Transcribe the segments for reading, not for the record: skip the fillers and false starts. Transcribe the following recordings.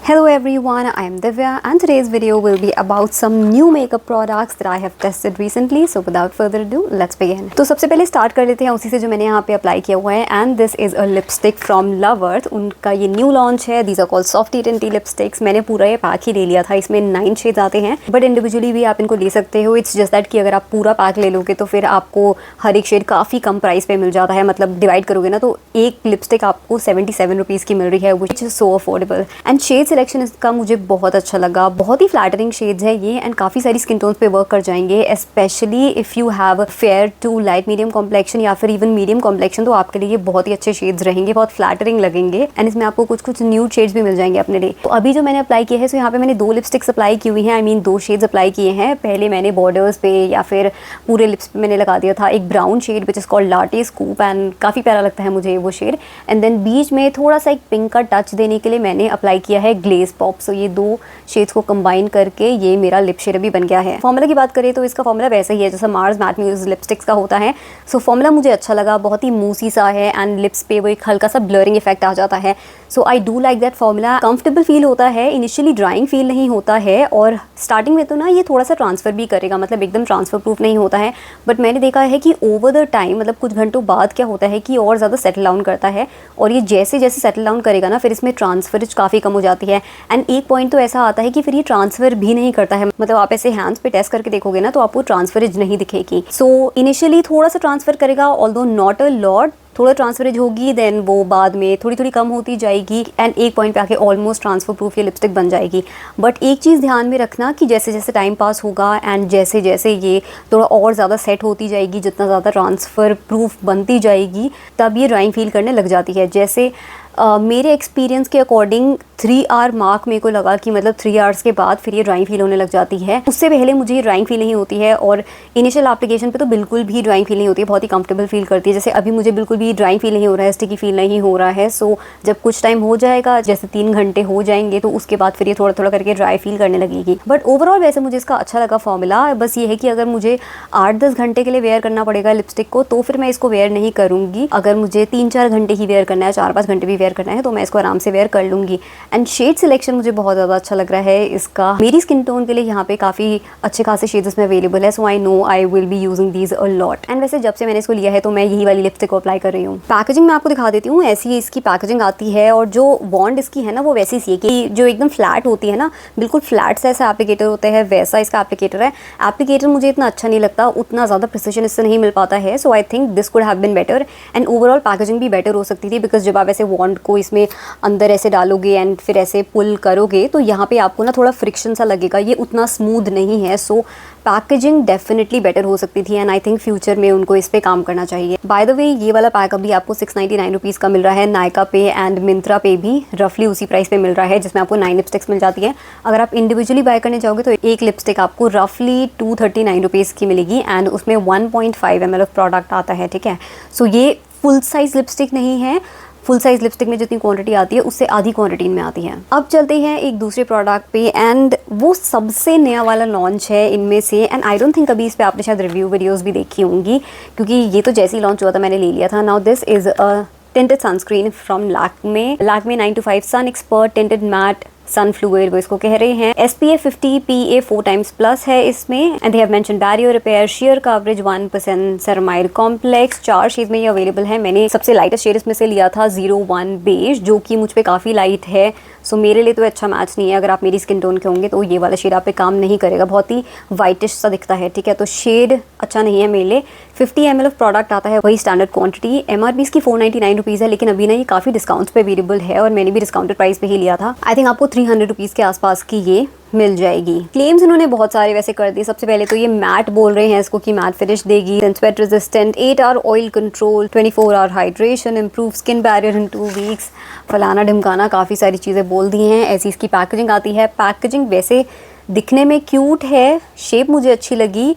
Hello everyone, I am Divya and today's video will be about some new makeup products that I have tested recently. So without further ado, let's begin. तो सबसे पहले start कर लेते हैं उसी से जो मैंने यहाँ पे अप्लाई किया हुआ है and this is a lipstick from Love Earth. उनका ये न्यू लॉन्च है। These are called softy tinty lipsticks. मैंने पूरा ये पैक ही ले लिया था। इसमें 9 शेड्स आते हैं बट इंडिविजुअली भी आप इनको ले सकते हो। इट्स जस्ट दैट कि अगर आप पूरा पैक ले लोगे तो फिर आपको हर एक शेड काफ़ी कम प्राइस पे मिल जाता है। मतलब डिवाइड करोगे ना तो एक लिपस्टिक आपको 77 रुपीज़ की मिल रही है which is so affordable. And shade selection इसका मुझे बहुत अच्छा लगा। बहुत ही फ्लैटरिंग शेड्स है ये एंड काफ़ी सारी स्किन टोन्स पे वर्क कर जाएंगे। Specially if you have fair to light medium complexion या फिर इवन मीडियम कॉम्प्लेक्शन तो आपके लिए ये बहुत ही अच्छे शेड्स रहेंगे, बहुत फ्लैटरिंग लगेंगे एंड इसमें आपको कुछ न्यूड शेड्स भी मिल जाएंगे अपने लिए। तो अभी जो मैंने अप्लाई किया है, सो यहाँ पे मैंने 2 लिपस्टिक्स अप्लाई की हुई हैं। आई मीन 2 शेड्स अप्लाई किए हैं। पहले मैंने बॉर्डर्स पे या फिर पूरे लिप्स पे मैंने लगा दिया था एक brown shade which is called latte scoop and काफ़ी प्यारा लगता है मुझे वो शेड। एंड देन बीच में थोड़ा सा एक पिंक का टच देने के लिए मैंने अप्लाई किया है ग्लेज पॉप। सो ये 2 शेड्स को कंबाइन करके ये मेरा लिप शेड अभी बन गया है। फॉर्मूला की बात करें तो इसका फॉर्मूला वैसा ही है जैसा मार्स मैट म्यूज लिपस्टिक्स का होता है। सो फॉर्मूला मुझे अच्छा लगा, बहुत ही मूसी सा है एंड लिप्स पे वो एक हल्का सा ब्लरिंग इफेक्ट आ जाता है। So I do like that formula. Comfortable feel होता है, इनिशियली ड्राइंग फील नहीं होता है और स्टार्टिंग में तो ना ये थोड़ा सा ट्रांसफ़र भी करेगा, मतलब एकदम ट्रांसफ़र प्रूफ नहीं होता है। बट मैंने देखा है कि ओवर द टाइम मतलब कुछ घंटों बाद क्या होता है कि और ज़्यादा सेटल डाउन करता है और ये जैसे जैसे सेटल डाउन करेगा ना फिर इसमें ट्रांसफरेज काफ़ी कम हो जाती है। एंड एक पॉइंट तो ऐसा आता है कि फिर ये ट्रांसफ़र भी नहीं करता है। मतलब आप ऐसे हैंड्स पे टेस्ट करके देखोगे ना तो आपको ट्रांसफरेज नहीं दिखेगी। सो इनिशियली थोड़ा सा ट्रांसफ़र करेगा ऑल्दो नॉट अ लॉट, थोड़ा ट्रांसफरेज होगी देन वो बाद में थोड़ी थोड़ी कम होती जाएगी एंड एक पॉइंट पे आके ऑलमोस्ट ट्रांसफर प्रूफ ये लिपस्टिक बन जाएगी। बट एक चीज़ ध्यान में रखना कि जैसे जैसे टाइम पास होगा एंड जैसे जैसे ये थोड़ा और ज़्यादा सेट होती जाएगी, जितना ज़्यादा ट्रांसफ़र प्रूफ बनती जाएगी तब ये ड्राइंग फील करने लग जाती है। जैसे मेरे एक्सपीरियंस के अकॉर्डिंग 3 आवर मार्क मेरे को लगा कि मतलब 3 आवर्स के बाद फिर ये ड्राइंग फील होने लग जाती है। उससे पहले मुझे ये ड्राइंग फील नहीं होती है और इनिशियल एप्लीकेशन पे तो बिल्कुल भी ड्राइंग फील नहीं होती है, बहुत ही कंफर्टेबल फील करती है। जैसे अभी मुझे बिल्कुल भी ड्राइंग फील नहीं हो रहा है, स्टिकी फील नहीं हो रहा है। सो जब कुछ टाइम हो जाएगा, जैसे 3 घंटे हो जाएंगे तो उसके बाद फिर ये थोड़ा थोड़ा करके ड्राई फील करने लगेगी। बट ओवरऑल वैसे मुझे इसका अच्छा लगा फॉर्मूला। बस ये है कि अगर मुझे 8-10 घंटे के लिए वेयर करना पड़ेगा लिपस्टिक को तो फिर मैं इसको वेयर नहीं करूँगी। अगर मुझे 3-4 घंटे ही वेयर करना है, 4-5 घंटे भी वेयर करना है तो मैं इसको आराम से वेयर कर लूँगी। एंड शेड सिलेक्शन मुझे बहुत ज़्यादा अच्छा लग रहा है इसका। मेरी स्किन टोन के लिए यहाँ पे काफ़ी अच्छे खासे शेड्स इसमें अवेलेबल है। So I know I will be using these a lot. And वैसे जब से मैंने इसको लिया है तो मैं यही वाली लिपस्टिक को अप्लाई कर रही हूँ। पैकेजिंग मैं आपको दिखा देती हूँ, ऐसी इसकी पैकेजिंग आती है और जो वॉन्ड इसकी है ना वो वैसी सी है कि जो एकदम फ्लैट होती है ना, बिल्कुल फ्लैट सा ऐसा एप्लीकेटर होता है वैसा इसका एप्लीकेटर है। एप्लीकेटर मुझे इतना अच्छा नहीं लगता, उतना ज़्यादा प्रिसिशन इससे नहीं मिल पाता है। So I think this could have been better and overall packaging भी बेटर हो सकती थी बिकॉज जब आप ऐसे वॉन्ड को इसमें अंदर ऐसे डालोगे एंड फिर ऐसे पुल करोगे तो यहाँ पे आपको ना थोड़ा फ्रिक्शन सा लगेगा, ये उतना स्मूथ नहीं है। सो पैकेजिंग डेफिनेटली बेटर हो सकती थी एंड आई थिंक फ्यूचर में उनको इस पे काम करना चाहिए। बाय द वे ये वाला पैक अभी आपको 699 रुपीज़ का मिल रहा है नायका पे एंड मिंत्रा पे भी रफली उसी प्राइस पे मिल रहा है, जिसमें आपको 9 लिपस्टिक्स मिल जाती है। अगर आप इंडिविजुअली बाय करने जाओगे तो एक लिपस्टिक आपको रफली 239 रुपीज़ की मिलेगी एंड उसमें 1.5 ml ऑफ प्रोडक्ट आता है, ठीक है। सो ये फुल साइज़ लिपस्टिक नहीं है। फुल साइज़ लिपस्टिक में जितनी क्वांटिटी आती है उससे आधी क्वांटिटी में आती है। अब चलते हैं एक दूसरे प्रोडक्ट पे एंड वो सबसे नया वाला लॉन्च है इनमें से एंड आई डोंट थिंक अभी इस पे आपने शायद रिव्यू वीडियोस भी देखी होंगी क्योंकि ये तो जैसे ही लॉन्च हुआ था मैंने ले लिया था। Now this is a tinted sunscreen from Lakme 925 Sun Expert Tinted Matte sun fluid वो इसको कह रहे हैं। SPF 50 PA 4x+ है इसमें and they have mention barrier repair, sheer coverage 1% ceramide complex. 4 shade में ये अवेलेबल है। मैंने सबसे लाइटेस्ट शेड इसमें से लिया था 01 बेज जो कि मुझ पे काफ़ी लाइट है। सो मेरे लिए तो अच्छा मैच नहीं है। अगर आप मेरी स्किन टोन के होंगे तो ये वाला शेड आप पे काम नहीं करेगा, बहुत ही वाइटिश सा दिखता है, ठीक है। तो शेड अच्छा नहीं है मेरे लिए। 50 ml ऑफ प्रोडक्ट आता है, वही स्टैंडर्ड क्वांटिटी। MRP इसकी 499 रुपीज़ है लेकिन अभी ना ये काफ़ी डिस्काउंट्स पे अवेलेबल है और मैंने भी डिस्काउंटेड प्राइस पे ही लिया था। आई थिंक आपको 300 रुपीज़ के आसपास की ये मिल जाएगी। क्लेम्स इन्होंने बहुत सारे वैसे कर दिए। सबसे पहले तो ये मैट बोल रहे हैं इसको कि मैट फिनिश देगी, sweat resistant, 8 hour oil control, 24 hour hydration, improve skin barrier in 2 weeks, फलाना ढिमकाना काफ़ी सारी चीज़ें बोल दी हैं। ऐसी इसकी पैकेजिंग आती है। पैकेजिंग वैसे दिखने में क्यूट है, शेप मुझे अच्छी लगी।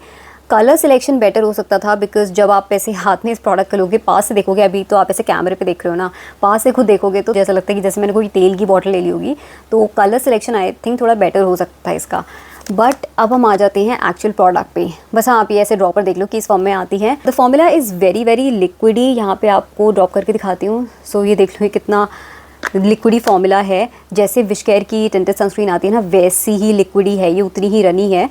कलर सिलेक्शन बेटर हो सकता था बिकॉज जब आप ऐसे हाथ में इस प्रोडक्ट को लोगे, पास से देखोगे, अभी तो आप ऐसे कैमरे पे देख रहे हो ना, पास से खुद देखोगे तो जैसा लगता है कि जैसे मैंने कोई तेल की बॉटल ले ली होगी। तो कलर सिलेक्शन आई थिंक थोड़ा बेटर हो सकता है इसका। बट अब हम आ जाते हैं एक्चुअल प्रोडक्ट पे। बस हाँ, आप ये ऐसे ड्रॉपर देख लो कि इस फॉर्म में आती है। The formula is very very liquidy. यहाँ पे आपको ड्रॉप करके दिखाती हूँ। सो ये देख लो ये कितना लिक्विडी फॉर्मूला है, जैसे विश केयर की टिंटेड सनस्क्रीन आती है ना वैसी ही लिक्विडी है ये, उतनी ही रनी है,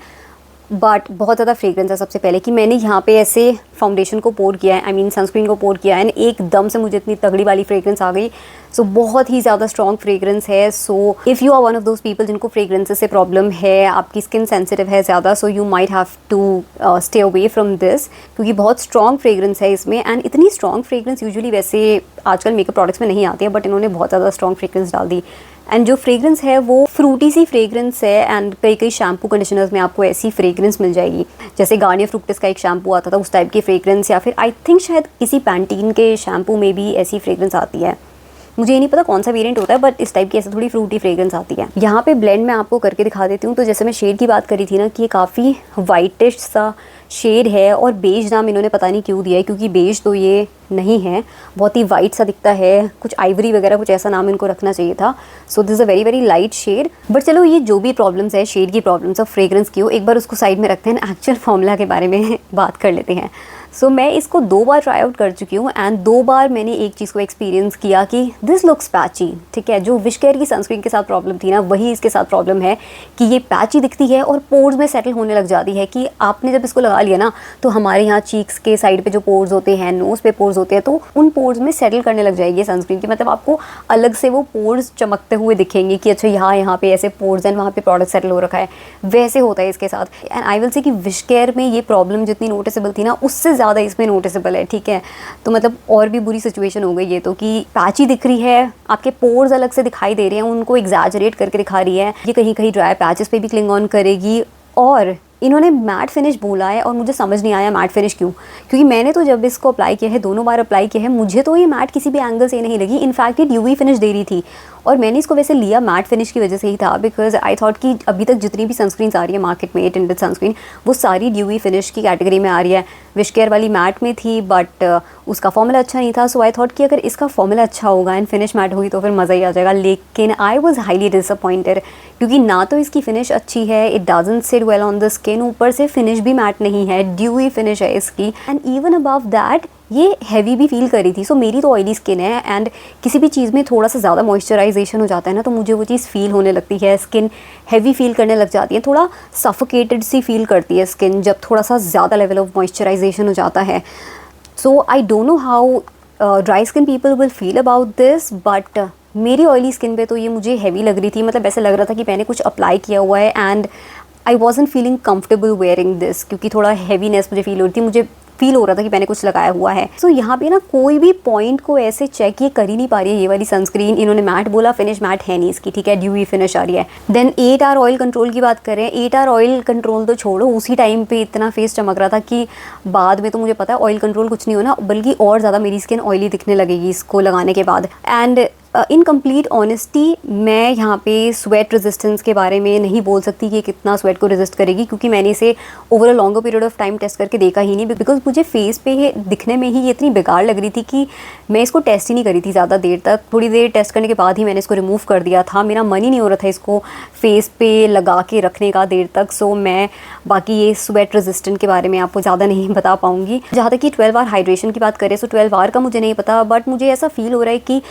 बट बहुत ज़्यादा फ्रेग्रेंस है। सबसे पहले कि मैंने यहाँ पे ऐसे फाउंडेशन को पोर किया है, आई मीन सनस्क्रीन को पोर किया है, एंड एकदम से मुझे इतनी तगड़ी वाली फ्रेग्रेंस आ गई। सो बहुत ही ज़्यादा स्ट्रॉन्ग फ्रेग्रेंस है। So if you are one of those people जिनको फ्रेग्रेंसेस से प्रॉब्लम है, आपकी स्किन सेंसिटिव है ज़्यादा, so you might have to stay away from this, क्योंकि बहुत स्ट्रॉन्ग फ्रेग्रेंस है इसमें। एंड इतनी स्ट्रॉन्ग फ्रेग्रेंस यूजुअली वैसे आजकल मेकअप प्रोडक्ट्स में नहीं आती है, बट इन्होंने बहुत ज़्यादा स्ट्रॉन्ग फ्रेग्रेंस डाल दी। एंड जो फ्रेग्रेंस है वो फ्रूटी सी फ्रेग्रेंस है, एंड कई कई शैम्पू कंडीशनर्स में आपको ऐसी फ्रेग्रेंस मिल जाएगी, जैसे गार्नियर फ्रूक्टिस का एक शैम्पू आता था उस टाइप की फ्रेग्रेंस, या फिर आई थिंक शायद किसी पैंटीन के शैम्पू में भी ऐसी फ्रेग्रेंस आती है। मुझे ये नहीं पता कौन सा वेरिएंट होता है, बट इस टाइप की ऐसे थोड़ी फ्रूटी फ्रेग्रेंस आती है। यहाँ पे ब्लेंड मैं आपको करके दिखा देती हूँ। तो जैसे मैं शेड की बात करी थी ना कि ये काफ़ी वाइटिश सा शेड है, और बेज नाम इन्होंने पता नहीं क्यों दिया है, क्योंकि बेज तो ये नहीं है, बहुत ही वाइट सा दिखता है, कुछ आइवरी वगैरह कुछ ऐसा नाम इनको रखना चाहिए था। So this is a very very light shade. But चलो ये जो भी प्रॉब्लम्स है, शेड की प्रॉब्लम्स और फ्रेग्रेंस की हो, एक बार उसको साइड में रखते हैं, एक्चुअल फॉर्मूला के बारे में बात कर लेते हैं। सो मैं इसको 2 बार ट्राई आउट कर चुकी हूँ, एंड 2 बार मैंने एक चीज़ को एक्सपीरियंस किया कि दिस लुक्स पैची। ठीक है, जो विश केयर की सनस्क्रीन के साथ प्रॉब्लम थी ना, वही इसके साथ प्रॉब्लम है कि ये पैची दिखती है और पोर्स में सेटल होने लग जाती है। कि आपने जब इसको लगा लिया ना, तो हमारे यहाँ चीक्स के साइड पे जो पोर्स होते हैं, नोज़ पे पोर्स होते हैं, तो उन पोर्स में सेटल करने लग जाएगी सनस्क्रीन की। मतलब आपको अलग से वो पोर्स चमकते हुए दिखेंगे कि अच्छा यहाँ पे ऐसे पोर्स हैं, वहाँ पे प्रोडक्ट सेटल हो रखा है, वैसे होता है इसके साथ। एंड आई विल से कि विश केयर में ये प्रॉब्लम जितनी नोटिसेबल थी ना, उससे ज़्यादा इसमें नोटिसेबल है। ठीक है, तो मतलब और भी बुरी सिचुएशन हो गई ये तो, कि पैची दिख रही है, आपके पोर्स अलग से दिखाई दे रहे हैं, उनको एग्जैजरेट करके दिखा रही है। ये कहीं कहीं ड्राई पैचेस पे भी क्लिंग ऑन करेगी। और इन्होंने मैट फिनिश बोला है, और मुझे समझ नहीं आया मैट फिनिश क्यों, क्योंकि मैंने तो जब इसको अप्लाई किया है, 2 बार अप्लाई किया है, मुझे तो ये मैट किसी भी एंगल से नहीं लगी। इनफैक्ट ये ड्यूवी फिनिश दे रही थी, और मैंने इसको वैसे लिया मैट फिनिश की वजह से ही था, बिकॉज आई थॉट कि अभी तक जितनी भी सनस्क्रीन आ रही है मार्केट में, टिंटेड सनस्क्रीन, वो सारी ड्यूवी फिनिश की कैटेगरी में आ रही है। विश केयर वाली मैट में थी, बट उसका फॉर्मूला अच्छा नहीं था। सो आई थॉट कि अगर इसका फॉर्मूला अच्छा होगा एंड फिनिश मैट होगी तो फिर मज़ा ही आ जाएगा। लेकिन आई वॉज हाईली डिसअपॉइंटेड, क्योंकि ना तो इसकी फिनिश अच्छी है, it doesn't sit well on the skin, ऊपर से फिनिश भी मैट नहीं है, ड्यूई फिनिश है इसकी, एंड इवन अबव दैट ये हैवी भी फील कर रही थी। सो मेरी तो ऑयली स्किन है, एंड किसी भी चीज़ में थोड़ा सा ज़्यादा मॉइस्चराइजेशन हो जाता है ना, तो मुझे वो चीज़ फील होने लगती है, स्किन हैवी फील करने लग जाती है, थोड़ा सफोकेटेड सी फील करती है स्किन जब थोड़ा सा ज़्यादा लेवल ऑफ मॉइस्चराइजेशन हो जाता है। So I don't know how dry skin people will feel about this, but मेरी ऑयली स्किन पे तो ये मुझे हैवी लग रही थी। मतलब ऐसा लग रहा था कि मैंने कुछ अप्लाई किया हुआ है, and I wasn't feeling comfortable wearing this, क्योंकि थोड़ा हैवीनेस मुझे फील हो रही थी, मुझे फील हो रहा था कि मैंने कुछ लगाया हुआ है। सो यहाँ पे ना कोई भी पॉइंट को ऐसे चेक ये कर ही नहीं पा रही है ये वाली सनस्क्रीन। इन्होंने मैट बोला, फिनिश मैट है नहीं इसकी, ठीक है, ड्यूई फिनिश आ रही है। देन 8 आवर ऑयल कंट्रोल की बात करें, 8 आवर ऑयल कंट्रोल तो छोड़ो, उसी टाइम पे इतना फेस चमक रहा था कि बाद में तो मुझे पता है ऑयल कंट्रोल कुछ नहीं होना, बल्कि और ज़्यादा मेरी स्किन ऑयली दिखने लगेगी इसको लगाने के बाद। एंड इन कंप्लीट ऑनेस्टी मैं यहाँ पे स्वेट रेजिस्टेंस के बारे में नहीं बोल सकती कि कितना स्वेट को रेजिस्ट करेगी, क्योंकि मैंने इसे over a longer period of time test करके देखा ही नहीं, बिकॉज मुझे फेस पे दिखने में ही ये इतनी बेकार लग रही थी कि मैं इसको टेस्ट ही नहीं करी थी ज़्यादा देर तक। थोड़ी देर टेस्ट करने के बाद ही मैंने इसको रिमूव कर दिया था, मेरा मन ही नहीं हो रहा था इसको फेस पे लगा के रखने का देर तक। सो मैं बाकी ये स्वेट रेजिस्टेंट के बारे में आपको ज़्यादा नहीं बता पाऊँगी। जहाँ तक कि 12 आवर हाइड्रेशन की बात करें, सो 12 आवर का मुझे नहीं पता, बट मुझे ऐसा फील हो रहा है कि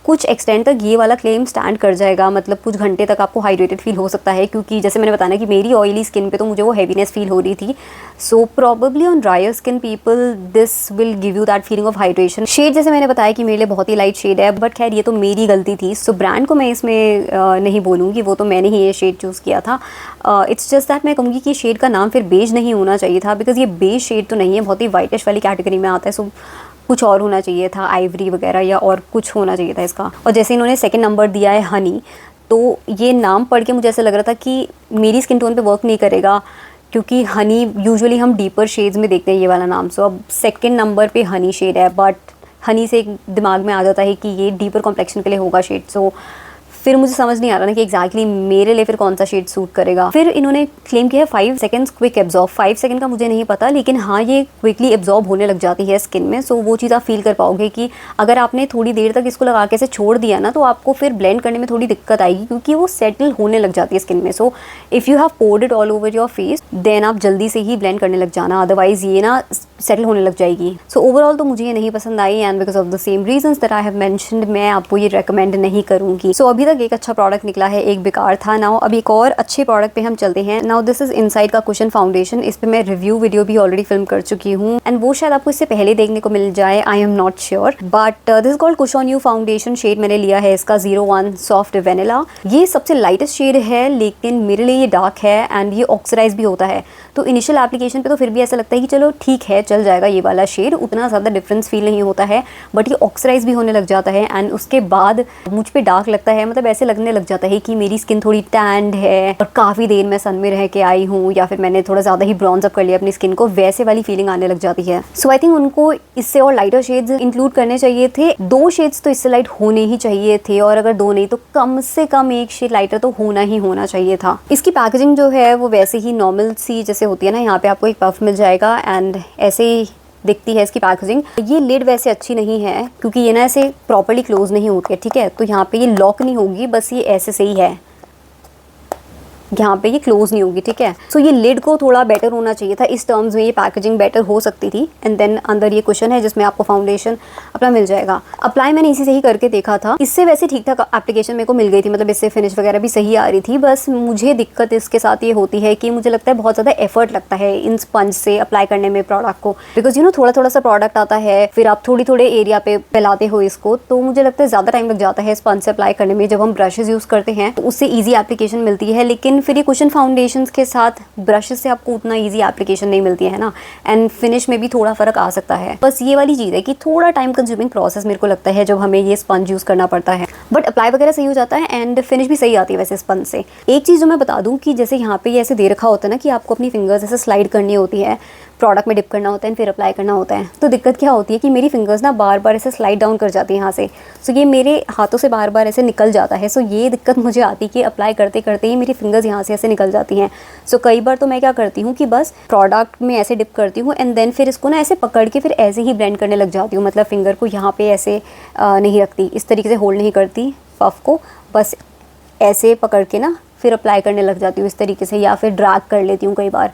कुछ एक्सटेंड तक ये वाला क्लेम स्टैंड कर जाएगा, मतलब कुछ घंटे तक आपको हाइड्रेटेड फील हो सकता है, क्योंकि जैसे मैंने बताया कि मेरी ऑयली स्किन पे तो मुझे वो हैवीनेस फील हो रही थी। So probably on dryer skin people this will give you that feeling of hydration. Shade जैसे मैंने बताया कि मेरे लिए बहुत ही लाइट शेड है, बट खैर ये तो मेरी गलती थी। सो ब्रांड को मैं इसमें नहीं बोलूँगी, वो तो मैंने ही ये शेड चूज़ किया था। इट्स जस्ट दैट मैं कहूँगी कि शेड का नाम फिर बेज नहीं होना चाहिए था, बिकॉज ये बेज शेड तो नहीं है, बहुत ही वाइटिश वाली कैटेगरी में आता है। सो कुछ और होना चाहिए था, आइवरी वगैरह या और कुछ होना चाहिए था इसका। और जैसे इन्होंने सेकंड नंबर दिया है हनी, तो ये नाम पढ़ के मुझे ऐसा लग रहा था कि मेरी स्किन टोन पे वर्क नहीं करेगा, क्योंकि हनी यूजुअली हम डीपर शेड्स में देखते हैं ये वाला नाम। सो अब सेकंड नंबर पे हनी शेड है, बट हनी से एक दिमाग में आ जाता है कि ये डीपर कॉम्प्लेक्शन के लिए होगा शेड। सो फिर मुझे समझ नहीं आ रहा ना कि एग्जैक्टली मेरे लिए फिर कौन सा शेड सूट करेगा। फिर इन्होंने क्लेम किया है 5 सेकंड्स क्विक एब्जॉर्ब। 5 सेकंड का मुझे नहीं पता, लेकिन हाँ ये क्विकली एब्जॉर्ब होने लग जाती है स्किन में। सो वो चीज़ आप फील कर पाओगे कि अगर आपने थोड़ी देर तक इसको लगा के ऐसे छोड़ दिया ना, तो आपको फिर ब्लेंड करने में थोड़ी दिक्कत आएगी, क्योंकि वो सेटल होने लग जाती है स्किन में। So if you have poured it all over your face, then आप जल्दी से ही ब्लेंड करने लग जाना, अदरवाइज ये ना सेटल होने लग जाएगी। सो ओवरऑल तो मुझे ये नहीं पसंद आई, and because of the same reasons that I have mentioned मैं आपको ये रेकमेंड नहीं करूँगी। सो अभी तक एक अच्छा प्रोडक्ट निकला है, एक बेकार था। नाउ अब एक और अच्छे प्रोडक्ट पे हम चलते हैं। नाउ दिस इज इनसाइड का कुशन फाउंडेशन। इस पे मैं रिव्यू वीडियो भी ऑलरेडी फिल्म कर चुकी हूँ, एंड वो शायद आपको इससे पहले देखने को मिल जाए, I am not sure. But this called cush on you foundation. Shade मैंने लिया है इसका 01 सॉफ्ट वेनिला। ये सबसे लाइटेस्ट शेड है, लेकिन मेरे लिए ये डार्क है एंड ये ऑक्सीडाइज भी होता है। तो इनिशियल एप्लीकेशन पे तो फिर भी ऐसा लगता है कि चलो ठीक है, चल जाएगा ये वाला शेड, उतना ज़्यादा डिफरेंस फील नहीं होता है। बट ये ऑक्सीडाइज भी होने लग जाता है, एंड उसके बाद मुझ पे डार्क लगता है। मतलब ऐसे लगने लग जाता है कि मेरी स्किन थोड़ी टैंड है और काफ़ी देर मैं सन में रह के आई हूँ, या फिर मैंने थोड़ा ज़्यादा ही ब्रॉन्ज अप कर लिया अपनी स्किन को, वैसे वाली फीलिंग आने लग जाती है। सो आई थिंक उनको इससे और लाइटर शेड्स इंक्लूड करने चाहिए थे। 2 शेड्स तो इससे लाइट होने ही चाहिए थे, और अगर 2 नहीं तो कम से कम एक शेड लाइटर तो होना ही होना चाहिए था। इसकी पैकेजिंग जो है वो वैसे ही नॉर्मल सी जैसे होती है ना, यहाँ पे आपको एक पफ मिल जाएगा एंड ऐसे ही दिखती है इसकी पैकेजिंग। ये लिड वैसे अच्छी नहीं है, क्योंकि ये ना ऐसे प्रॉपर्ली क्लोज नहीं होती है, ठीक है। तो यहाँ पे ये लॉक नहीं होगी, बस ये ऐसे से ही है, यहाँ पे ये क्लोज नहीं होगी, ठीक है। सो ये लिड को थोड़ा बेटर होना चाहिए था, इस टर्म्स में ये पैकेजिंग बेटर हो सकती थी। एंड देन अंदर ये कुशन है जिसमें आपको फाउंडेशन अपना मिल जाएगा। अप्लाई मैंने इसी से ही करके देखा था, इससे वैसे ठीक ठाक एप्लीकेशन मेरे को मिल गई थी, मतलब इससे फिनिश वगैरह भी सही आ रही थी। बस मुझे दिक्कत इसके साथ ये होती है कि मुझे लगता है बहुत ज़्यादा एफर्ट लगता है इन स्पंज से अप्लाई करने में प्रोडक्ट को, बिकॉज यू नो थोड़ा थोड़ा सा प्रोडक्ट आता है, फिर आप थोड़ी थोड़े एरिया पे फैलाते हो इसको, तो मुझे लगता है ज़्यादा टाइम लग जाता है स्पंज से अप्लाई करने में। जब हम ब्रशेज यूज़ करते हैं तो उससे ईजी एप्लीकेशन मिलती है, लेकिन फिर ये कुशन फाउंडेशन के साथ ब्रश से आपको उतना इजी एप्लीकेशन नहीं मिलती है ना, एंड फिनिश में भी थोड़ा फर्क आ सकता है। बस ये वाली चीज़ है कि थोड़ा टाइम कंज्यूमिंग प्रोसेस मेरे को लगता है जब हमें ये स्पंज यूज़ करना पड़ता है। बट अप्लाई वगैरह सही हो जाता है एंड फिनिश भी सही आती है वैसे स्पंज से। एक चीज़ जो मैं बता दूं कि जैसे यहाँ पे ये ऐसे दे रखा होता है ना कि आपको अपनी फिंगर्स ऐसे स्लाइड करनी होती है, प्रोडक्ट में डिप करना होता है फिर अप्लाई करना होता है। तो दिक्कत क्या होती है कि मेरी फिंगर्स ना बार बार ऐसे स्लाइड डाउन कर जाती है यहाँ से, सो ये मेरे हाथों से बार बार ऐसे निकल जाता है। सो ये दिक्कत मुझे आती है कि अप्लाई करते करते ही मेरी फिंगर्स यहाँ से ऐसे निकल जाती हैं। सो कई बार तो मैं क्या करती हूँ कि बस प्रोडक्ट में ऐसे डिप करती हूँ एंड देन फिर इसको ना ऐसे पकड़ के फिर ऐसे ही ब्लेंड करने लग जाती हूँ। मतलब फिंगर को यहाँ पे ऐसे नहीं रखती, इस तरीके से होल्ड नहीं करती पफ को, बस ऐसे पकड़ के ना फिर अप्लाई करने लग जाती हूँ इस तरीके से, या फिर ड्रैग कर लेती हूँ कई बार।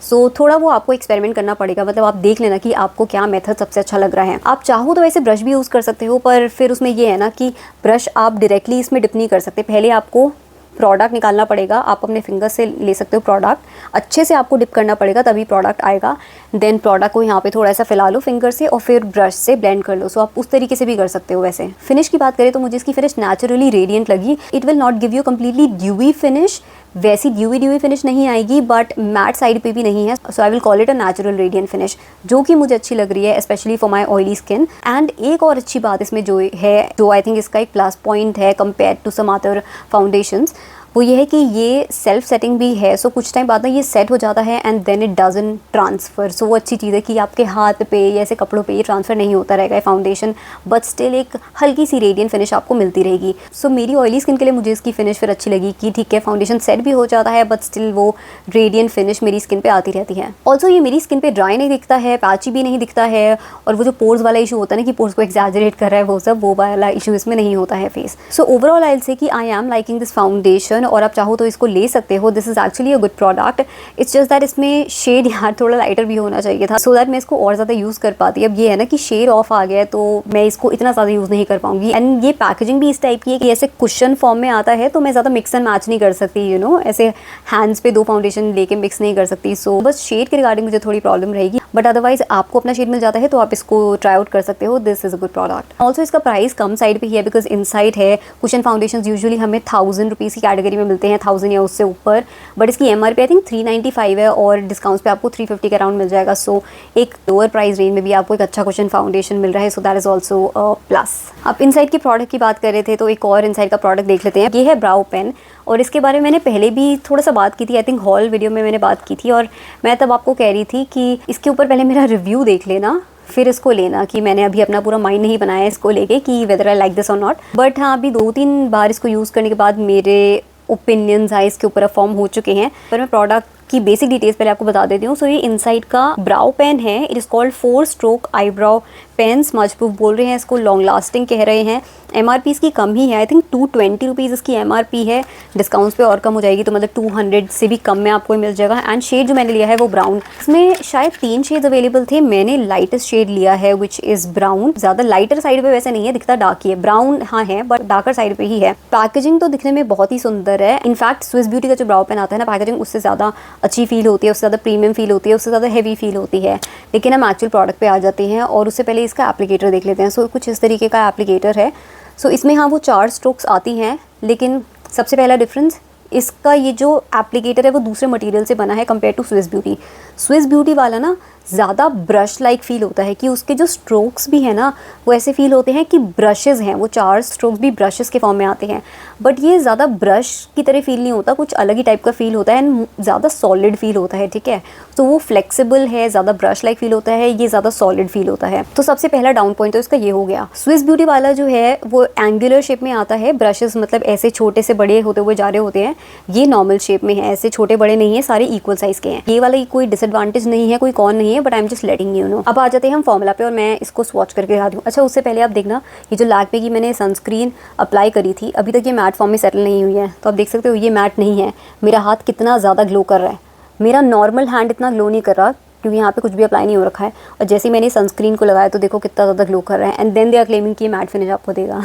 सो थोड़ा वो आपको एक्सपेरिमेंट करना पड़ेगा, मतलब आप देख लेना कि आपको क्या मेथड सबसे अच्छा लग रहा है। आप चाहो तो वैसे ब्रश भी यूज़ कर सकते हो, पर फिर उसमें ये है ना कि ब्रश आप डायरेक्टली इसमें डिप नहीं कर सकते, पहले आपको प्रोडक्ट निकालना पड़ेगा। आप अपने फिंगर से ले सकते हो प्रोडक्ट, अच्छे से आपको डिप करना पड़ेगा तभी प्रोडक्ट आएगा। देन प्रोडक्ट को यहाँ पे थोड़ा सा फैला लो फिंगर से और फिर ब्रश से ब्लेंड कर लो। सो आप उस तरीके से भी कर सकते हो। वैसे फिनिश की बात करें तो मुझे इसकी फिनिश नेचुरली रेडियंट लगी। It will not give you completely dewy finish, वैसी ड्यूवी फिनिश नहीं आएगी, बट मैट साइड पे भी नहीं है। So I will call it a natural radiant finish, जो कि मुझे अच्छी लग रही है specially for my oily skin. And एक और अच्छी बात इसमें जो है, जो आई थिंक इसका एक प्लस पॉइंट है compare to some other foundations, वो ये है कि ये सेल्फ सेटिंग भी है। सो कुछ टाइम बाद ना ये सेट हो जाता है and then it doesn't transfer. So वो अच्छी चीज़ है कि आपके हाथ पे या ऐसे कपड़ों पे ये ट्रांसफ़र नहीं होता रहेगा फाउंडेशन, बट स्टिल एक हल्की सी रेडियंट फिनिश आपको मिलती रहेगी। सो मेरी ऑयली स्किन के लिए मुझे इसकी फिनिश फिर अच्छी लगी कि ठीक है फाउंडेशन सेट भी हो जाता है बट स्टिल वो रेडियंट फिनिश मेरी स्किन पे आती रहती है। ऑल्सो ये मेरी स्किन पे ड्राई नहीं दिखता है, पैची भी नहीं दिखता है, और वो जो पोर्स वाला इशू होता है ना कि पोर्स को एक्सैजरेट कर रहा है, वो सब वो वाला इशू इसमें नहीं होता है face. So overall I will say कि I am liking this foundation, और आप चाहो तो इसको ले सकते हो। This is actually a good product. It's just that इसमें शेड यार थोड़ा लाइटर भी होना चाहिए था, सो दैट मैं इसको और ज़्यादा यूज़ कर पाती। अब ये है ना कि शेड ऑफ आ गया है तो मैं इसको इतना ज़्यादा यूज़ नहीं कर पाऊंगी। एंड ये पैकेजिंग भी इस टाइप की है कि ऐसे कुशन फॉर्म में आता है, तो मैं ज़्यादा मिक्स एंड मैच नहीं कर सकती, यू नो ऐसे हैंड्स पे 2 फाउंडेशन लेके मिक्स नहीं कर सकती। सो बस शेड के रिगार्डिंग मुझे थोड़ी प्रॉब्लम रहेगी, बट अदरवाइज आपको अपना शेड मिल जाता है तो आप इसको ट्राई आउट कर सकते हो। This is a good product. Also इसका प्राइस कम साइड पे ही है, बिकॉज इनसाइड है। कुशन फाउंडेशन यूजुअली हमें 1000 रुपीज़ की कैटेगरी में मिलते हैं, 1000 या उससे ऊपर, बट इसकी MRP आई थिंक 395 है और डिस्काउंट पे आपको 350 के अराउंड मिल जाएगा। सो एक लोअर प्राइस रेंज में भी आपको एक अच्छा कुशन फाउंडेशन मिल रहा है, so that is also plus. अब इनसाइड के प्रोडक्ट की बात कर रहे थे तो एक और इनसाइड का प्रोडक्ट देख लेते हैं। ये है ब्राउ पेन, और इसके बारे में मैंने पहले भी थोड़ा सा बात की थी, आई थिंक हॉल वीडियो में मैंने बात की थी, और मैं तब आपको कह रही थी कि इसके ऊपर पहले मेरा रिव्यू देख लेना, फिर इसको लेना, कि मैंने अभी अपना पूरा माइंड नहीं बनाया है इसको लेके कि वेदर आई लाइक दिस और नॉट। बट हाँ, अभी 2-3 बार इसको यूज़ करने के बाद मेरे ओपिनियंस हैं इसके ऊपर फॉर्म हो चुके हैं। पर मैं प्रोडक्ट की बेसिक डिटेल्स पहले आपको बता देती हूँ। सो ये इनसाइड का ब्राउ पेन है। It is called 4 stroke eyebrow pen. Smudge proof बोल रहे हैं इसको, लॉन्ग लास्टिंग कह रहे हैं। MRP इसकी कम ही है, आई थिंक 220 रुपीज़ इसकी MRP है। डिस्काउंट्स पे और कम हो जाएगी, तो मतलब 200 से भी कम में आपको मिल जाएगा। एंड शेड जो मैंने लिया है वो ब्राउन। इसमें शायद 3 शेड्स अवेलेबल थे, मैंने लाइटेस्ट शेड लिया है विच इज़ ब्राउन। ज़्यादा लाइटर साइड पे वैसे नहीं है, दिखता डार्क ही है। ब्राउन हाँ है, बट डार्कर साइड पे ही है। पैकेजिंग तो दिखने में बहुत ही सुंदर है। इनफैक्ट स्विस ब्यूटी का जो ब्राउ पेन आता है ना, पैकेजिंग उससे ज़्यादा अच्छी फील होती है, उससे ज़्यादा प्रीमियम फील होती है, उससे ज़्यादा हैवी फील होती है। लेकिन हम एक्चुअल प्रोडक्ट पे आ जाते हैं और उससे पहले इसका एप्लीकेटर देख लेते हैं। सो कुछ इस तरीके का एप्लीकेटर है। सो इसमें हाँ वो 4 स्ट्रोक्स आती हैं, लेकिन सबसे पहला डिफरेंस, इसका ये जो एप्लीकेटर है वो दूसरे मटेरियल से बना है compare to Swiss Beauty. Swiss Beauty वाला ना ज़्यादा ब्रश लाइक फील होता है, कि उसके जो स्ट्रोक्स भी हैं ना वो ऐसे फील होते हैं कि ब्रशेज़ हैं, वो 4 स्ट्रोक्स भी ब्रशेज़ के फॉर्म में आते हैं। बट ये ज़्यादा ब्रश की तरह फील नहीं होता, कुछ अलग ही टाइप का फील होता है एंड ज़्यादा सॉलिड फील होता है, ठीक है। तो वो फ्लेक्सिबल है, ज़्यादा ब्रश लाइक फील होता है, ये ज़्यादा सॉलिड फील होता है। तो सबसे पहला डाउन पॉइंट तो इसका ये हो गया। स्विस ब्यूटी वाला जो है वो एंगुलर शेप में आता है, ब्रशेज़ मतलब ऐसे छोटे से बड़े होते हुए जा रहे होते हैं। ये नॉर्मल शेप में है, ऐसे छोटे बड़े नहीं है, सारे इक्वल साइज़ के हैं। ये वाला कोई डिसएडवांटेज नहीं है, कोई कौन नहीं है, but I am just letting you know. अब आ जाते हैं हम फॉर्मूला पे और मैं इसको स्वॉच करके दिखा दूँ। अच्छा, उससे पहले आप देखना, ये जो लैक्मे की मैंने सनस्क्रीन अप्लाई करी थी, अभी तक ये मैट फॉर्म में सेटल नहीं हुई है। तो आप देख सकते हो ये मैट नहीं है। मेरा हाथ कितना ज़्यादा ग्लो कर रहा है। मेरा नॉर्मल हैंड इतना ग्लो नहीं कर रहा, क्योंकि यहाँ पे कुछ भी अप्लाई नहीं हो रखा है। और जैसे ही मैंने सनस्क्रीन को लगाया तो देखो कितना ज़्यादा ग्लो कर रहा है। And then they are claiming कि मैट फिनिश आपको देगा।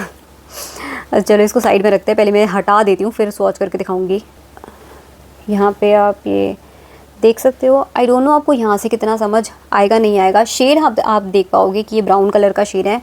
चलो इसको साइड में रखते हैं, पहले मैं हटा देती हूँ, फिर स्वॉच करके दिखाऊँगी। यहाँ पे आप ये देख सकते हो। आई डोंट नो आपको यहाँ से कितना समझ आएगा नहीं आएगा। शेड आप देख पाओगे कि ये ब्राउन कलर का शेड है,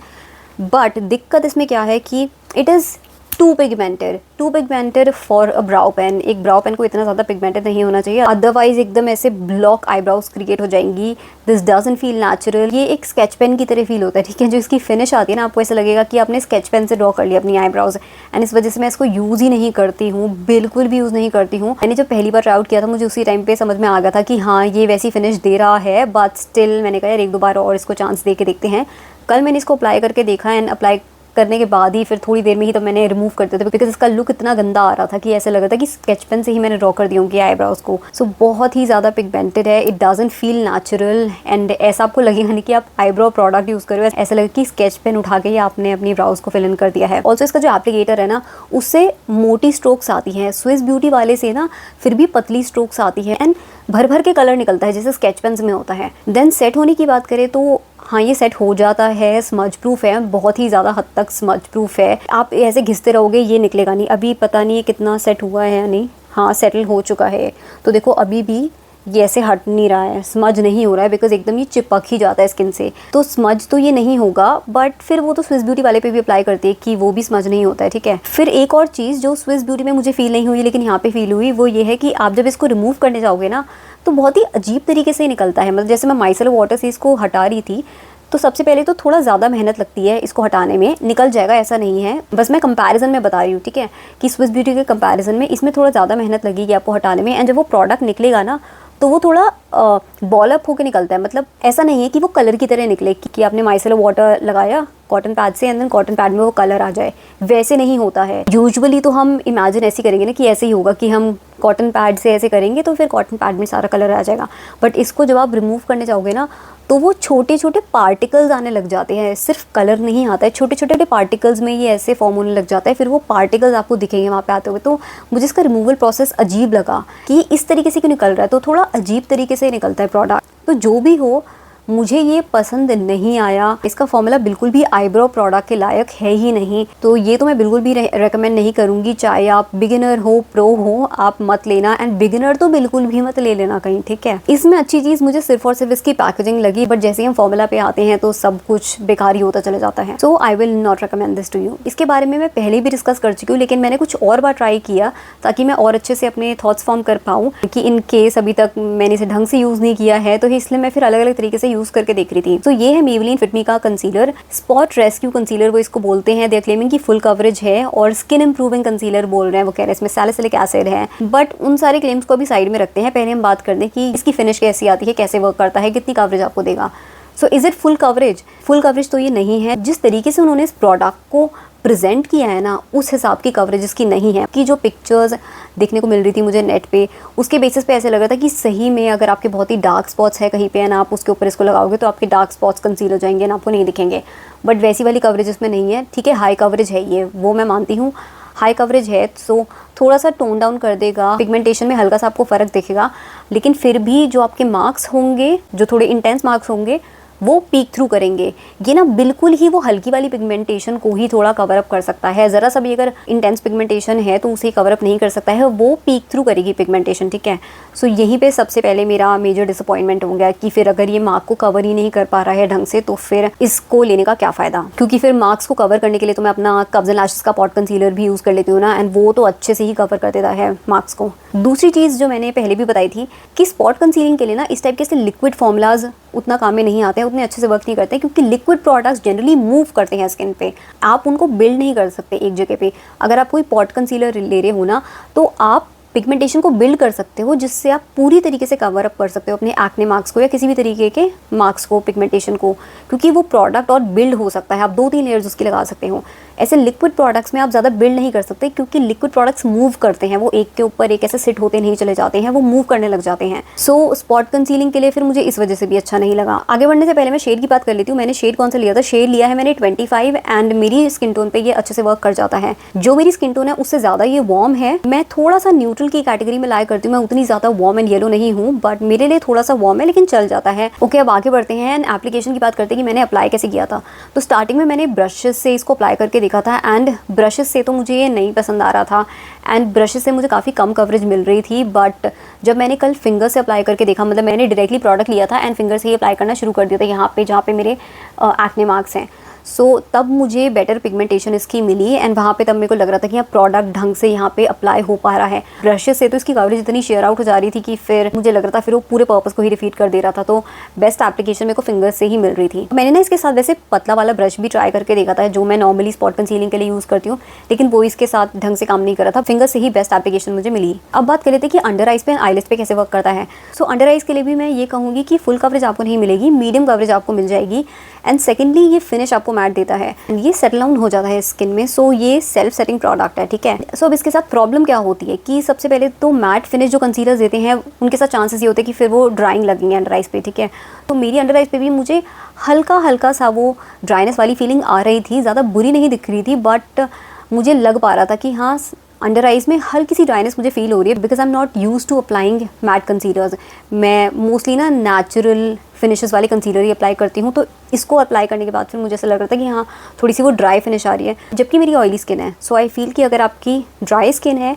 बट दिक्कत इसमें क्या है कि it is too pigmented for a brow pen. एक ब्राउ पेन को इतना ज़्यादा पिगमेंटेड नहीं होना चाहिए, अदरवाइज एकदम ऐसे ब्लॉक आईब्राउज क्रिएट हो जाएंगी। This doesn't feel natural. ये एक स्केच पेन की तरह फील होता है, ठीक है। जो इसकी फिनिश आती है ना, आपको ऐसा लगेगा कि आपने स्केच पेन से ड्रॉ कर लिया अपनी आईब्राउज। एंड इस वजह से मैं इसको यूज़ ही नहीं करती हूँ, बिल्कुल भी यूज़ नहीं करती हूँ। मैंने जब पहली बार ट्राई आउट किया था, मुझे उसी टाइम पे समझ में आ गया था कि हाँ ये वैसी फिनिश दे रहा है, बट स्टिल मैंने कहा यार 1-2 बार और इसको चांस दे के देखते हैं। कल मैंने इसको अप्लाई करके देखा एंड अप्लाई करने के बाद ही फिर थोड़ी देर में ही तो मैंने रिमूव कर दिया था, बिकॉज इसका लुक इतना गंदा आ रहा था कि ऐसा लग रहा था कि स्केच पेन से ही मैंने ड्रॉ कर दी होंगी आईब्राउज को। सो बहुत ही ज़्यादा पिगमेंटेड है, it doesn't feel natural. And ऐसा आपको लगेगा नहीं कि आप आईब्रो प्रोडक्ट यूज़ कर रहे हो, ऐसा लगेगा कि स्केच पेन उठा के ही आपने अपनी ब्राउज को फिल इन कर दिया है। ऑल्सो इसका जो एप्लीकेटर है ना, उससे मोटी स्ट्रोक्स आती हैं। स्विस ब्यूटी वाले से ना फिर भी पतली स्ट्रोक्स आती है एंड भर भर के कलर निकलता है, जैसे स्केच पेन्स में होता है। देन सेट होने की बात करें तो हाँ ये सेट हो जाता है, स्मज प्रूफ है, बहुत ही ज़्यादा हद तक स्मज प्रूफ है। आप ऐसे घिसते रहोगे ये निकलेगा नहीं। अभी पता नहीं कितना सेट हुआ है या नहीं, हाँ सेटल हो चुका है। तो देखो अभी भी ये ऐसे हट नहीं रहा है, स्मज नहीं हो रहा है, बिकॉज एकदम ये चिपक ही जाता है स्किन से। तो स्मज तो ये नहीं होगा, बट फिर वो तो स्विस ब्यूटी वाले पे भी अप्लाई करती है कि वो भी स्मज नहीं होता है, ठीक है। फिर एक और चीज़ जो स्विस ब्यूटी में मुझे फील नहीं हुई लेकिन यहाँ पे फील हुई, वो ये है कि आप जब इसको रिमूव करने जाओगे ना तो बहुत ही अजीब तरीके से निकलता है। मतलब जैसे मैं माइसेलर वाटर से इसको हटा रही थी तो सबसे पहले तो थोड़ा ज़्यादा मेहनत लगती है इसको हटाने में, निकल जाएगा ऐसा नहीं है, बस मैं कंपैरिजन में बता रही हूँ, ठीक है, कि स्विस ब्यूटी के कंपैरिजन में इसमें थोड़ा ज़्यादा मेहनत लगेगी आपको हटाने में। एंड जब वो प्रोडक्ट निकलेगा ना तो वो थोड़ा बॉल अप होकर निकलता है। मतलब ऐसा नहीं है कि वो कलर की तरह निकले कि आपने माइसेलर वाटर लगाया कॉटन पैड से एंड देन कॉटन पैड में वो कलर आ जाए, वैसे नहीं होता है। यूजुअली तो हम इमेजिन ऐसे करेंगे ना कि ऐसे ही होगा कि हम कॉटन पैड से ऐसे करेंगे तो फिर कॉटन पैड में सारा कलर आ जाएगा। बट इसको जब आप रिमूव करने जाओगे ना तो वो छोटे छोटे पार्टिकल्स आने लग जाते हैं, सिर्फ कलर नहीं आता है, छोटे छोटे पार्टिकल्स में ये ऐसे फॉर्म होने लग जाता है। फिर वो पार्टिकल्स आपको दिखेंगे वहाँ पे आते हुए। तो मुझे इसका रिमूवल प्रोसेस अजीब लगा कि इस तरीके से क्यों निकल रहा है, तो थोड़ा अजीब तरीके से निकलता है प्रोडक्ट। तो जो भी हो मुझे ये पसंद नहीं आया। इसका फॉर्मूला बिल्कुल भी आईब्रो प्रोडक्ट के लायक है ही नहीं, तो ये तो मैं बिल्कुल भी रेकमेंड नहीं करूँगी। चाहे आप बिगिनर हो प्रो हो, आप मत लेना। एंड बिगिनर तो बिल्कुल भी मत ले लेना कहीं, ठीक है। इसमें अच्छी चीज़ मुझे सिर्फ और सिर्फ इसकी पैकेजिंग लगी, बट जैसे हम फॉर्मूला पे आते हैं तो सब कुछ बेकार ही होता चला जाता है। So I will not recommend this to you. इसके बारे में मैं पहले भी डिस्कस कर चुकी हूँ, लेकिन मैंने कुछ और बार ट्राई किया ताकि मैं और अच्छे से अपने थॉट्स फॉर्म कर पाऊँ, कि इन केस अभी तक मैंने इसे ढंग से यूज़ नहीं किया है तो इसलिए मैं फिर अलग अलग तरीके से यूज़ करके देख रही थी। तो ये है मेबेलिन फिट मी का कंसीलर, स्पॉट रेस्क्यू कंसीलर वो इसको बोलते हैं। दे आर क्लेमिंग की फुल कवरेज है और स्किन इंप्रूविंग कंसीलर बोल रहे हैं। वो कह रहे हैं इसमें सैलिसिलिक एसिड है, बट उन सारे क्लेम्स को भी साइड में रखते हैं। पहले हम बात करते हैं कि इसकी फिनिश कैसी आती है, कैसे वर्क करता है, कितनी कवरेज आपको देगा। So is it full coverage? Full coverage तो ये नहीं है। जिस तरीके से उन्होंने इस प्रोडक्ट को प्रेजेंट किया है ना, उस हिसाब की कवरेज इसकी नहीं है। कि जो पिक्चर्स देखने को मिल रही थी मुझे नेट पे, उसके बेसिस पे ऐसे लग रहा था कि सही में अगर आपके बहुत ही डार्क स्पॉट्स है कहीं पे एंड आप उसके ऊपर इसको लगाओगे तो आपके डार्क स्पॉट्स कंसील हो जाएंगे ना, आपको नहीं दिखेंगे। बट वैसी वाली कवरेज इसमें नहीं है। ठीक है, हाई कवरेज है ये, वो मैं मानती हूँ, हाई कवरेज है, सो थोड़ा सा टोन डाउन कर देगा, पिगमेंटेशन में हल्का सा आपको फ़र्क दिखेगा, लेकिन फिर भी जो आपके मार्क्स होंगे, जो थोड़े इंटेंस मार्क्स होंगे, वो पीक थ्रू करेंगे। ये ना बिल्कुल ही वो हल्की वाली पिगमेंटेशन को ही थोड़ा कवर अप कर सकता है। ज़रा सा भी अगर इंटेंस पिगमेंटेशन है तो उसे कवर अप नहीं कर सकता है, वो पीक थ्रू करेगी पिगमेंटेशन। ठीक है, सो यहीं पे सबसे पहले मेरा मेजर डिसअपॉइंटमेंट हो गया कि फिर अगर ये मार्क को कवर ही नहीं कर पा रहा है ढंग से तो फिर इसको लेने का क्या फ़ायदा। क्योंकि फिर मार्क्स को कवर करने के लिए तो मैं अपना कब्ज़ एंड लैशेस का पॉट कंसीलर भी यूज़ कर लेती हूँ ना, एंड वो तो अच्छे से ही कवर कर देता है मार्क्स को। दूसरी चीज़ जो मैंने पहले भी बताई थी कि स्पॉट कंसीलिंग के लिए ना इस टाइप के से लिक्विड फॉर्मूलाज उतना काम में नहीं आते हैं, उतने अच्छे से वर्क नहीं करते हैं, क्योंकि लिक्विड प्रोडक्ट्स जनरली मूव करते हैं स्किन पे। आप उनको बिल्ड नहीं कर सकते एक जगह पे। अगर आप कोई पॉट कंसीलर ले रहे हो ना, तो आप पिगमेंटेशन को बिल्ड कर सकते हो, जिससे आप पूरी तरीके से कवर अप कर सकते हो अपने एक्ने मार्क्स को या किसी भी तरीके के मार्क्स को, पिगमेंटेशन को, क्योंकि वो प्रोडक्ट और बिल्ड हो सकता है। आप 2-3 लेयर्स उसकी लगा सकते हो। ऐसे लिक्विड प्रोडक्ट्स में आप ज़्यादा बिल्ड नहीं कर सकते, क्योंकि लिक्विड प्रोडक्ट्स मूव करते हैं, वो एक के ऊपर एक ऐसे सिट होते नहीं चले जाते हैं, वो मूव करने लग जाते हैं। सो स्पॉट कंसीलिंग के लिए फिर मुझे इस वजह से भी अच्छा नहीं लगा। आगे बढ़ने से पहले मैं शेड की बात कर लेती हूँ। मैंने शेड कौन सा लिया था? शेड लिया है मैंने 25 एंड मेरी स्किन टोन पे ये अच्छे से वर्क कर जाता है। जो मेरी स्किन टोन है उससे ज़्यादा ये वार्म है। मैं थोड़ा सा न्यूट्रल की कैटेगरी में लाया करती हूँ, मैं उतनी ज़्यादा वार्म एंड येलो नहीं हूँ, बट मेरे लिए थोड़ा सा वार्म है, लेकिन चल जाता है। ओके, अब आगे बढ़ते हैं एंड एप्लीकेशन की बात करते हैं कि मैंने अप्लाई कैसे किया था। तो स्टार्टिंग में मैंने ब्रशेस से इसको अप्लाई करके देखा था, एंड ब्रशेस से तो मुझे ये नहीं पसंद आ रहा था, एंड ब्रशेस से मुझे काफ़ी कम कवरेज मिल रही थी। बट जब मैंने कल फिंगर से अप्लाई करके देखा, मतलब मैंने डायरेक्टली प्रोडक्ट लिया था एंड फिंगर से ही अप्लाई करना शुरू कर दिया था यहाँ पे जहाँ पे मेरे एक्ने मार्क्स हैं। सो तब मुझे बेटर पिगमेंटेशन इसकी मिली, एंड वहाँ पे तब मेरे को लग रहा था कि यहाँ प्रोडक्ट ढंग से यहाँ पे अप्लाई हो पा रहा है। ब्रशेस से तो इसकी कवरेज इतनी शेयर आउट हो जा रही थी कि फिर मुझे लग रहा था फिर वो पूरे पर्पस को ही डिफीट कर दे रहा था। तो बेस्ट एप्लीकेशन मेरे को फिंगर से ही मिल रही थी। मैंने ना इसके साथ वैसे पतला वाला ब्रश भी ट्राई करके देखा था, जो मैं नॉर्मली स्पॉट कंसीलिंग के लिए यूज़ करती हूँ, लेकिन वो इसके साथ ढंग से काम नहीं कर रहा था। फिंगर से ही बेस्ट एप्लीकेशन मुझे मिली। अब बात कर लेते हैं कि अंडर आइज पे एंड आईलिड्स पे कैसे वर्क करता है। सो अंडर आइज के लिए भी मैं ये कहूँगी कि फुल कवरेज आपको नहीं मिलेगी, मीडियम कवरेज आपको मिल जाएगी, एंड सेकेंडली ये फिनिश आपको मैट देता है, ये सेटल डाउन हो जाता है स्किन में। सो ये सेल्फ सेटिंग प्रोडक्ट है। ठीक है, सो अब इसके साथ प्रॉब्लम क्या होती है कि सबसे पहले तो मैट फिनिश जो कंसीलर्स देते हैं उनके साथ चांसेस ये होते हैं कि फिर वो ड्राइंग लगेंगे अंडर आइज पे। ठीक है, तो मेरी अंडर आइज पे भी मुझे हल्का हल्का सा वो ड्राइनेस वाली फीलिंग आ रही थी, ज़्यादा बुरी नहीं दिख रही थी, बट मुझे लग पा रहा था कि हाँ अंडर आइज में हल्की सी ड्राइनेस मुझे फील हो रही है, because I am not use to applying matte concealers. मैं मोस्टली ना नेचुरल फिनिशेस वाले कंसीलर ही अप्लाई करती हूँ, तो इसको अप्लाई करने के बाद फिर मुझे ऐसा लग रहा था कि हाँ थोड़ी सी वो ड्राई फिनिश आ रही है, जबकि मेरी ऑयली स्किन है। सो आई फील कि अगर आपकी ड्राई स्किन है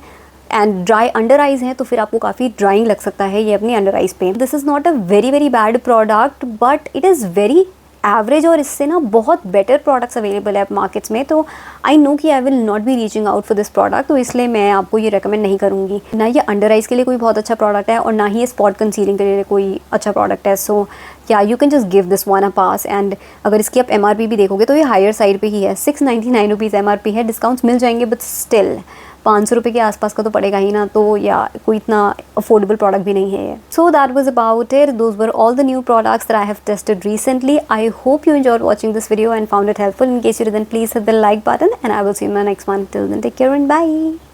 एंड ड्राई अंडर आइज है तो फिर आपको काफ़ी ड्राइंग लग सकता है ये अपनी अंडर आइज पे। This is not a very very bad product, but it is very average, और इससे ना बहुत बेटर प्रोडक्ट्स अवेलेबल है मार्केट्स में। तो आई नो कि आई will not be reaching out for this product, तो इसलिए मैं आपको ये रेकमेंड नहीं करूँगी। ना ये अंडर आइज के लिए कोई बहुत अच्छा प्रोडक्ट है, और ना ही ये स्पॉट कंसीलिंग के लिए कोई अच्छा प्रोडक्ट है। सो या you can just give this one a pass. And अगर इसकी आप MRP भी देखोगे तो ये हायर साइड पे ही है, 699 रुपीज़ MRP है। डिस्काउंट्स मिल जाएंगे, बट स्टिल 500 रुपये के आसपास का तो पड़ेगा ही ना, तो या कोई इतना अफोर्डेबल प्रोडक्ट भी नहीं है। So that was about it. Those were all the new products that I have tested recently. I hope you enjoyed watching this video and found it helpful. In case you did, then please hit the like button, and I will see you in my next one. Till then, take care and bye.